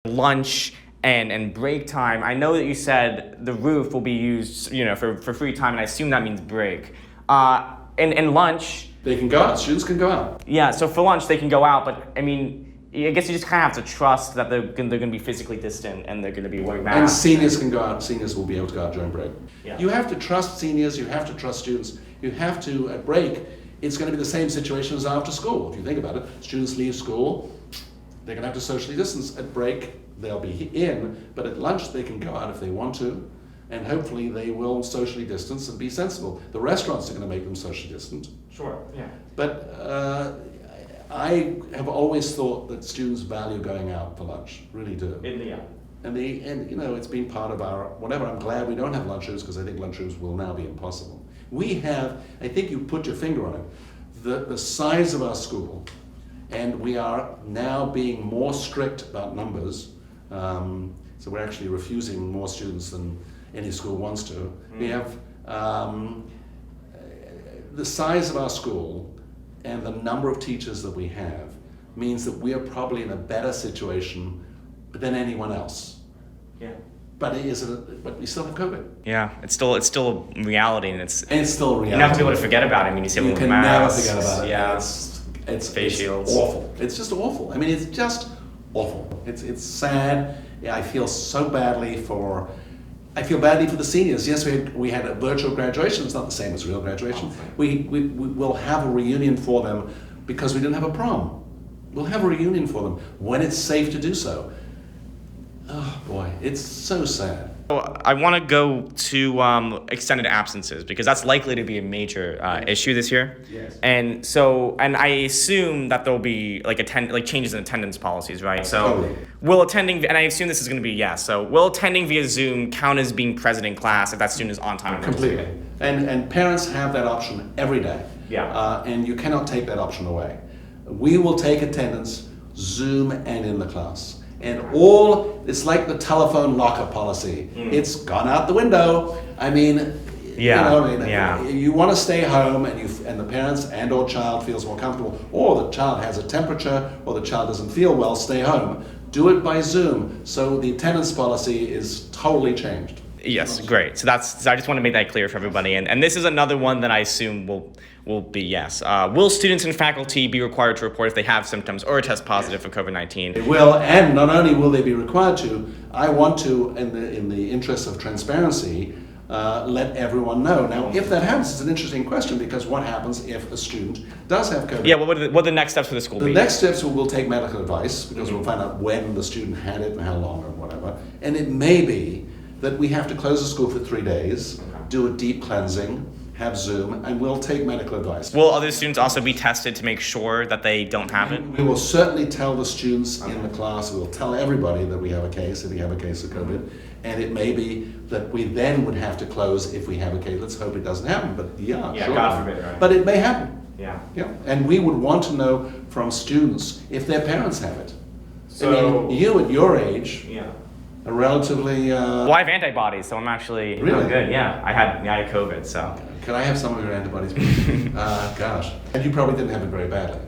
lunch and break time. I know that you said the roof will be used, for free time, and I assume that means break. And lunch. They can go out. Students can go out. Yeah, so for lunch they can go out, but I mean, I guess you just kind of have to trust that they're going to be physically distant and they're going to be wearing masks. And seniors can go out. Seniors will be able to go out during break. Yeah. You have to trust seniors. You have to trust students. You have to, at break, it's going to be the same situation as after school. If you think about it, students leave school, they're going to have to socially distance. At break, they'll be in, but at lunch they can go out if they want to, and hopefully they will socially distance and be sensible. The restaurants are going to make them socially distant. Sure, yeah. But I have always thought that students value going out for lunch, really do. And it's been part of our whatever. I'm glad we don't have lunchrooms because I think lunchrooms will now be impossible. We have, I think you put your finger on it, the size of our school, and we are now being more strict about numbers. So we're actually refusing more students than any school wants to. We have the size of our school and the number of teachers that we have means that we are probably in a better situation than anyone else. Yeah. But but we still have COVID. Yeah, it's still a reality, and it's still a reality. You have to be able to forget about it. I mean, you can never forget about it. Yeah, it's face shields. Awful. It's just awful. I mean, it's just awful. It's sad. Yeah, I feel badly for the seniors. Yes, we had a virtual graduation. It's not the same as real graduation. We will have a reunion for them because we didn't have a prom. We'll have a reunion for them when it's safe to do so. Oh boy, it's so sad. I want to go to extended absences because that's likely to be a major issue this year. Yes. And I assume that there'll be changes in attendance policies, right? So Totally. will attending, and I assume this is going to be yes. So will attending via Zoom count as being present in class if that student is on time? Completely. And parents have that option every day. Yeah. And you cannot take that option away. We will take attendance, Zoom and in the class. And it's like the telephone locker policy. It's gone out the window. I mean, you want to stay home and the parents and or child feels more comfortable, or the child has a temperature, or the child doesn't feel well, stay home. Do it by Zoom. So the attendance policy is totally changed. Yes, great. So I just want to make that clear for everybody. And this is another one that I assume will be yes. Will students and faculty be required to report if they have symptoms or test positive for COVID-19? They will, and not only will they be required to, I want to, in the interest of transparency, let everyone know. Now, if that happens, it's an interesting question because what happens if a student does have COVID? Yeah, what are the next steps for the school? The next steps we'll take medical advice because we'll find out when the student had it and how long or whatever. And it may be that we have to close the school for 3 days, do a deep cleansing, have Zoom, and we'll take medical advice. Will other students also be tested to make sure that they don't have it? We will certainly tell the students in the class, we'll tell everybody that we have a case, if we have a case of COVID, and it may be that we then would have to close if we have a case. Let's hope it doesn't happen, but Yeah, sure. God forbid, right? But it may happen. Yeah. And we would want to know from students if their parents have it. So, I mean, you at your age, yeah. are relatively... Well, I have antibodies, so I'm actually Really? good. Yeah, I had COVID, so. Could I have some of your antibodies, please? Gosh. And you probably didn't have it very badly.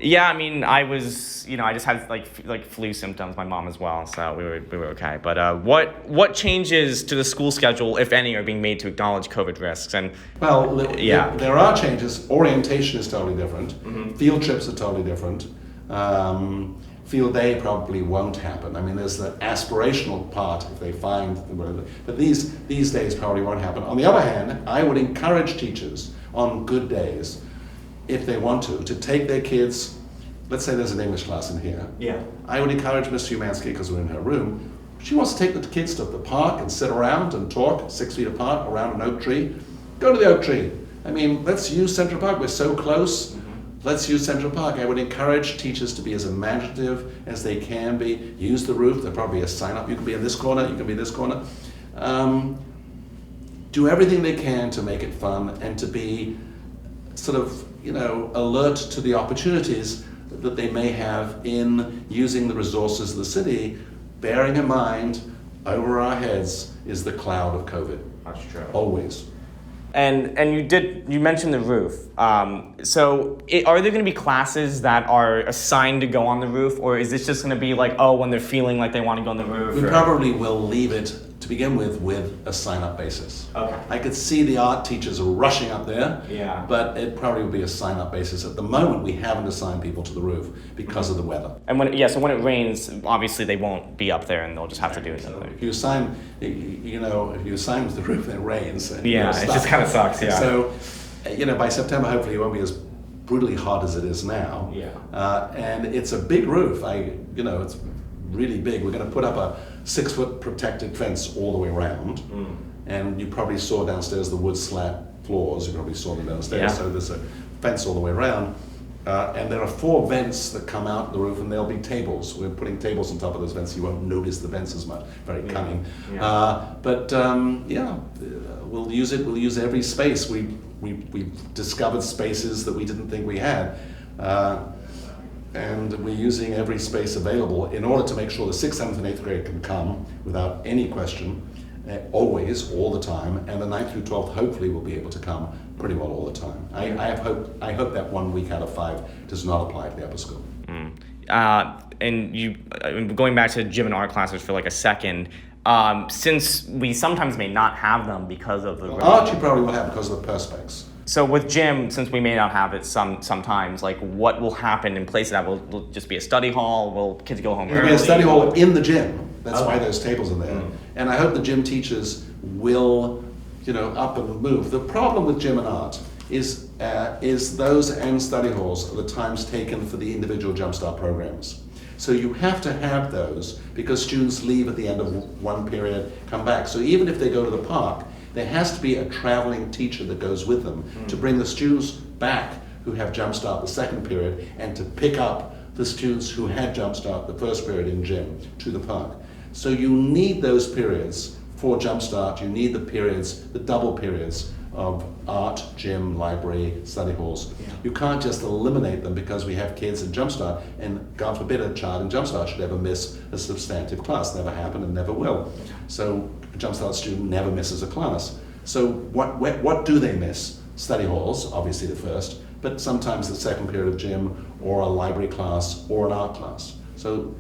Yeah, I mean, I was, I just had like flu symptoms. My mom as well, so we were okay. But what changes to the school schedule, if any, are being made to acknowledge COVID risks? And well, there are changes. Orientation is totally different. Field trips are totally different. Field day probably won't happen. I mean, there's the aspirational part if they find whatever, but these days probably won't happen. On the other hand, I would encourage teachers on good days, if they want to take their kids. Let's say there's an English class in here. Yeah. I would encourage Miss Umansky, because we're in her room. She wants to take the kids to the park and sit around and talk 6 feet apart around an oak tree. Go to the oak tree. I mean, let's use Central Park. We're so close. Let's use Central Park. I would encourage teachers to be as imaginative as they can be. Use the roof. There'll probably be a sign up. You can be in this corner. You can be in this corner. Do everything they can to make it fun and to be sort of, alert to the opportunities that they may have in using the resources of the city, bearing in mind over our heads is the cloud of COVID. That's true. Always. And you mentioned the roof. So are there going to be classes that are assigned to go on the roof, or is this just going to be like, oh, when they're feeling like they want to go on the roof? We probably will leave it to begin with a sign-up basis. Okay. I could see the art teachers rushing up there, Yeah. but it probably will be a sign-up basis. At the moment, we haven't assigned people to the roof because of the weather. And so when it rains, obviously they won't be up there, and they'll just have to do it. So if you assign, if you assign to the roof, and it rains. And Yeah, it just kind of sucks. Yeah. So, by September, hopefully, it won't be as brutally hot as it is now. Yeah. And it's a big roof. It's really big. We're going to put up a 6-foot protected fence all the way around. And you probably saw downstairs the wood slat floors. You probably saw them downstairs. Yeah. So there's a fence all the way around. And there are 4 vents that come out the roof, and there'll be tables. We're putting tables on top of those vents, so you won't notice the vents as much. Very cunning. Yeah. We'll use it. We'll use every space. We've discovered spaces that we didn't think we had. And we're using every space available in order to make sure the 6th, 7th, and 8th grade can come without any question, always, all the time, and the 9th through 12th hopefully will be able to come pretty well all the time. I hope that 1 week out of 5 does not apply to the upper school. And going back to gym and art classes for like a second, since we sometimes may not have them because of the art, you probably will have because of the perspex. So with gym, since we may not have it sometimes, like what will happen in place of that? Will just be a study hall? Will kids go home early? It'll be a study hall in the gym. That's why those tables are there. And I hope the gym teachers will, up and move. The problem with gym and art is those and study halls are the times taken for the individual Jumpstart programs. So you have to have those because students leave at the end of one period, come back. So even if they go to the park, there has to be a traveling teacher that goes with them to bring the students back who have Jumpstart the second period and to pick up the students who had Jumpstart the first period in gym to the park. So you need those periods for Jumpstart. You need the double periods of art, gym, library, study halls. Yeah. You can't just eliminate them because we have kids in Jumpstart, and God forbid a child in Jumpstart should ever miss a substantive class. Never happened and never will. So a Jumpstart student never misses a class. So what do they miss? Study halls, obviously the first, but sometimes the second period of gym or a library class or an art class. So,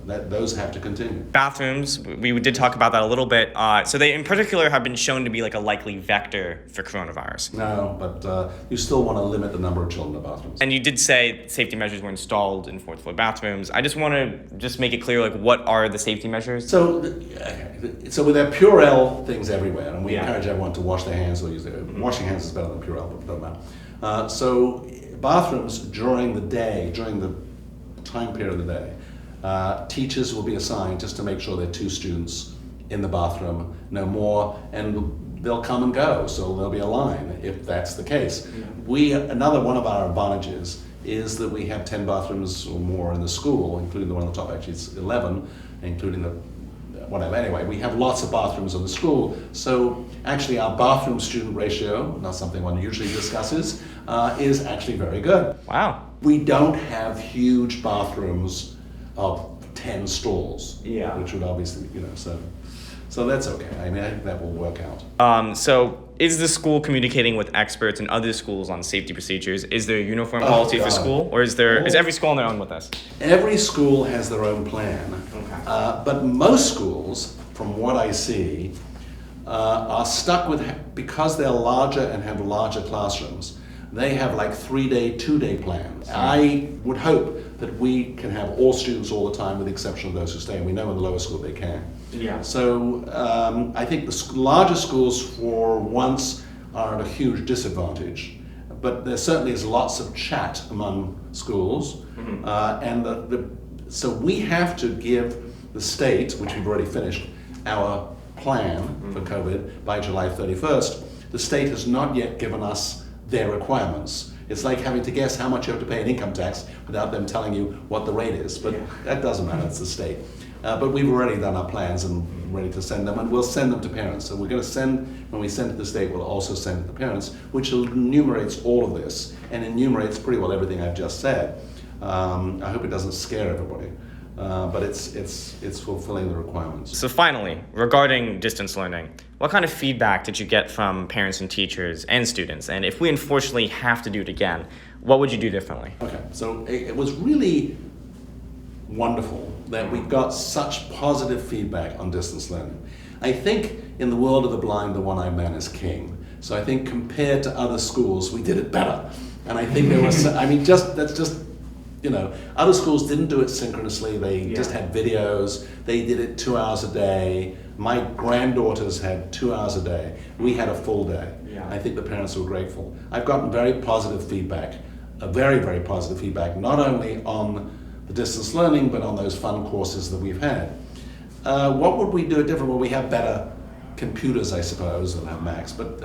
those have to continue. Bathrooms, we did talk about that a little bit. So they, in particular, have been shown to be like a likely vector for coronavirus. No, but you still want to limit the number of children in bathrooms. And you did say safety measures were installed in 4th floor bathrooms. I just want to make it clear, like, what are the safety measures? So with our Purell things everywhere, and we encourage everyone to wash their hands or use their washing hands is better than Purell, but it doesn't matter. So bathrooms during the day, during the time period of the day, teachers will be assigned just to make sure there are 2 students in the bathroom, no more, and they'll come and go, so there'll be a line if that's the case. Another one of our advantages is that we have 10 bathrooms or more in the school, including the one on the top. Actually it's 11, including the whatever. Anyway, we have lots of bathrooms in the school, so actually our bathroom student ratio, not something one usually discusses, is actually very good. Wow. We don't have huge bathrooms of 10 stalls, which would obviously, so that's okay. I mean, I think that will work out. So is the school communicating with experts in other schools on safety procedures? Is there a uniform policy for school, or is every school on their own with this? Every school has their own plan, but most schools, from what I see, are stuck with, because they're larger and have larger classrooms, they have like 3-day, 2-day plans. I would hope that we can have all students all the time with the exception of those who stay, and we know in the lower school they can. Yeah. So I think the larger schools for once are at a huge disadvantage, but there certainly is lots of chat among schools, so we have to give the state, which we've already finished, our plan for COVID by July 31st. The state has not yet given us their requirements. It's like having to guess how much you have to pay in income tax without them telling you what the rate is, but that doesn't matter, it's the state. But we've already done our plans and ready to send them, and we'll send them to parents. So we're going to send, when we send to the state, we'll also send to the parents, which enumerates all of this, and enumerates pretty well everything I've just said. I hope it doesn't scare everybody. but it's fulfilling the requirements. So finally, regarding distance learning, what kind of feedback did you get from parents and teachers and students? And if we unfortunately have to do it again, what would you do differently? Okay, so it was really wonderful that we got such positive feedback on distance learning. I think in the world of the blind, the one-eyed man is king. So I think compared to other schools, we did it better. And I think there was, other schools didn't do it synchronously. They just had videos. They did it 2 hours a day. My granddaughters had 2 hours a day. We had a full day. Yeah. I think the parents were grateful. I've gotten very positive feedback, very, very positive feedback, not only on the distance learning, but on those fun courses that we've had. What would we do different? Well, we have better computers, I suppose, than have Macs, but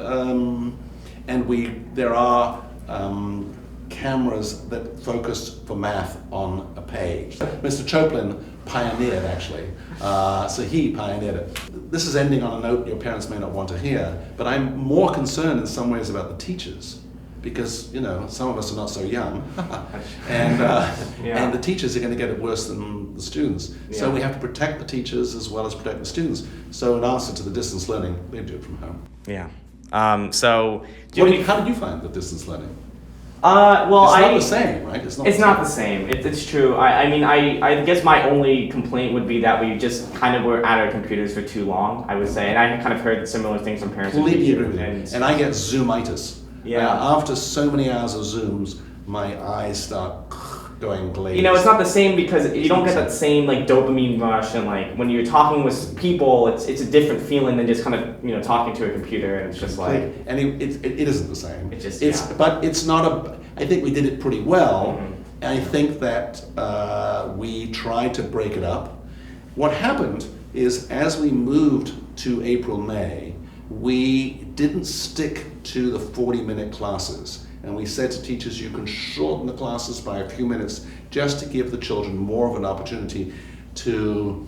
there are cameras that focus for math on a page. Mr. Choplin pioneered, actually, so he pioneered it. This is ending on a note your parents may not want to hear, but I'm more concerned in some ways about the teachers, because some of us are not so young, and the teachers are going to get it worse than the students. Yeah. So we have to protect the teachers as well as protect the students. So in answer to the distance learning, they do it from home. Yeah. How did you find the distance learning? Well, it's not the same, right? It's not the same. It's true. I guess my only complaint would be that we just kind of were at our computers for too long, I would say. And I kind of heard similar things from parents. Completely agree with you. And I get Zoom-itis. Yeah. After so many hours of Zooms, my eyes start going glazed. It's not the same because you don't get that same dopamine rush, and when you're talking with people, it's a different feeling than just kind of talking to a computer, and it's just and it isn't the same. But it's not I think we did it pretty well. Mm-hmm. And I think that we tried to break it up. What happened is, as we moved to April, May, we didn't stick to the 40-minute classes. And we said to teachers, you can shorten the classes by a few minutes just to give the children more of an opportunity to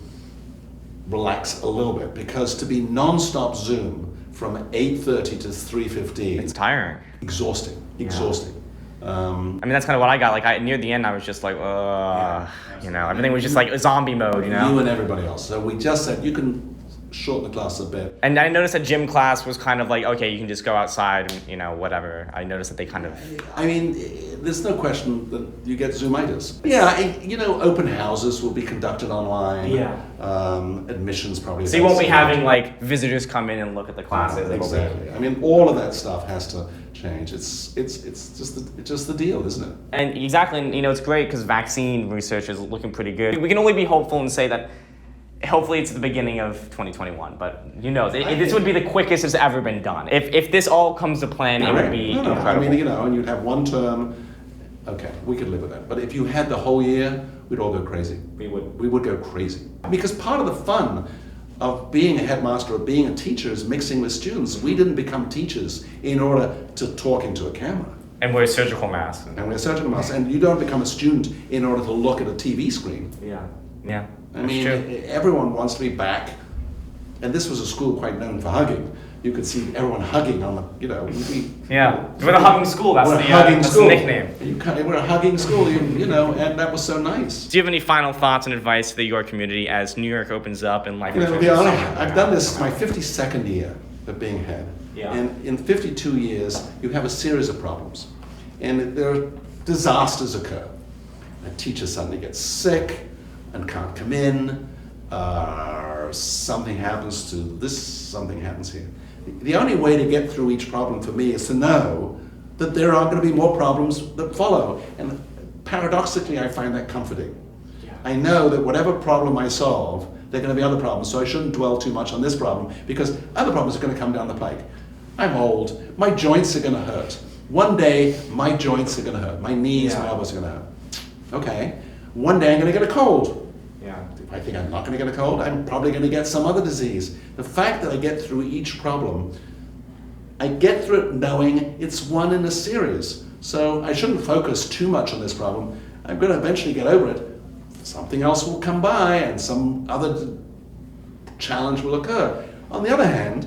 relax a little bit. Because to be non-stop Zoom from 8:30 to 3:15... It's tiring. Exhausting. That's kind of what I got. Near the end, I was just everything was just a zombie mode, You and everybody else. So we just said, you can shorten the class a bit. And I noticed that gym class was kind of okay, you can just go outside and, whatever. I noticed that they kind of... there's no question that you get Zoom-itis. Yeah, open houses will be conducted online. Yeah. Admissions probably... So you won't be having, visitors come in and look at the classes. Exactly. All of that stuff has to change. It's just the deal, isn't it? And exactly, and it's great because vaccine research is looking pretty good. We can only be hopeful and say that hopefully it's the beginning of 2021, but this would be the quickest it's ever been done. If this all comes to plan, it would be incredible. And you'd have one term, okay, we could live with that. But if you had the whole year, we'd all go crazy. We would. We would go crazy. Because part of the fun of being a headmaster or being a teacher is mixing with students. We didn't become teachers in order to talk into a camera. And wear surgical masks. And you don't become a student in order to look at a TV screen. Yeah. Everyone wants to be back, and this was a school quite known for hugging. You could see everyone hugging on the, we're a hugging school. That's the nickname. We're a hugging school, and that was so nice. Do you have any final thoughts and advice to the York community as New York opens up and life? I've done this my 52nd year of being head, and in 52 years, you have a series of problems, and there are disasters occur. A teacher suddenly gets sick and can't come in, something happens to this, something happens here. The only way to get through each problem for me is to know that there are going to be more problems that follow. And paradoxically, I find that comforting. Yeah. I know that whatever problem I solve, there are going to be other problems, so I shouldn't dwell too much on this problem because other problems are going to come down the pike. I'm old, my joints are going to hurt. One day, my joints are going to hurt. My knees, my elbows are going to hurt. Okay, one day I'm going to get a cold. If I think I'm not going to get a cold, I'm probably going to get some other disease. The fact that I get through each problem, I get through it knowing it's one in a series. So I shouldn't focus too much on this problem. I'm going to eventually get over it. Something else will come by and some other challenge will occur. On the other hand,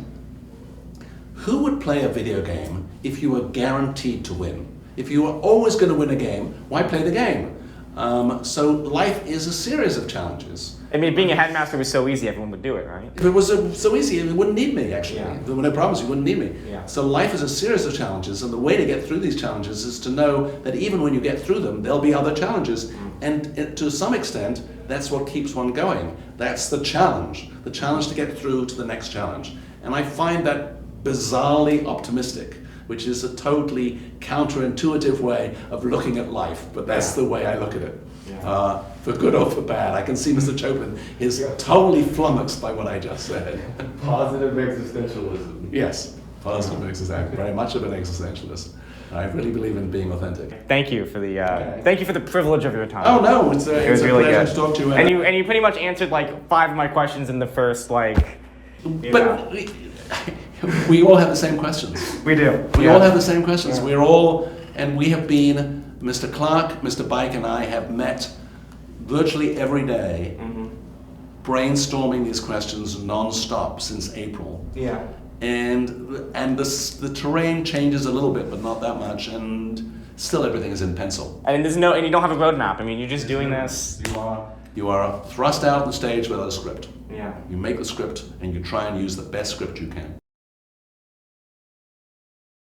who would play a video game if you were guaranteed to win? If you were always going to win a game, why play the game? So life is a series of challenges. I mean, being a headmaster was so easy, everyone would do it, right? If it was so easy, you wouldn't need me, actually. Yeah. If there were no problems, you wouldn't need me. Yeah. So life is a series of challenges, and the way to get through these challenges is to know that even when you get through them, there'll be other challenges. And to some extent, that's what keeps one going. That's the challenge to get through to the next challenge. And I find that bizarrely optimistic, which is a totally counterintuitive way of looking at life, but that's the way I look at it. Yeah. For good or for bad. I can see Mr. Chopin is totally flummoxed by what I just said. Positive existentialism. Yes, positive existentialism. Very much of an existentialist. I really believe in being authentic. Thank you for the thank you for the privilege of your time. Oh no, it's It was a really pleasure good. to talk to you. And you pretty much answered like 5 of my questions in the first like. But we all have the same questions. We do. We all have the same questions. Yeah. We're all, and we have been, Mr. Clark, Mr. Bike, and I have met virtually every day, brainstorming these questions non-stop since April. Yeah. And the terrain changes a little bit, but not that much, and still everything is in pencil. And you don't have a roadmap. I mean, you're just doing this. You are thrust out on the stage without a script. Yeah. You make the script, and you try and use the best script you can.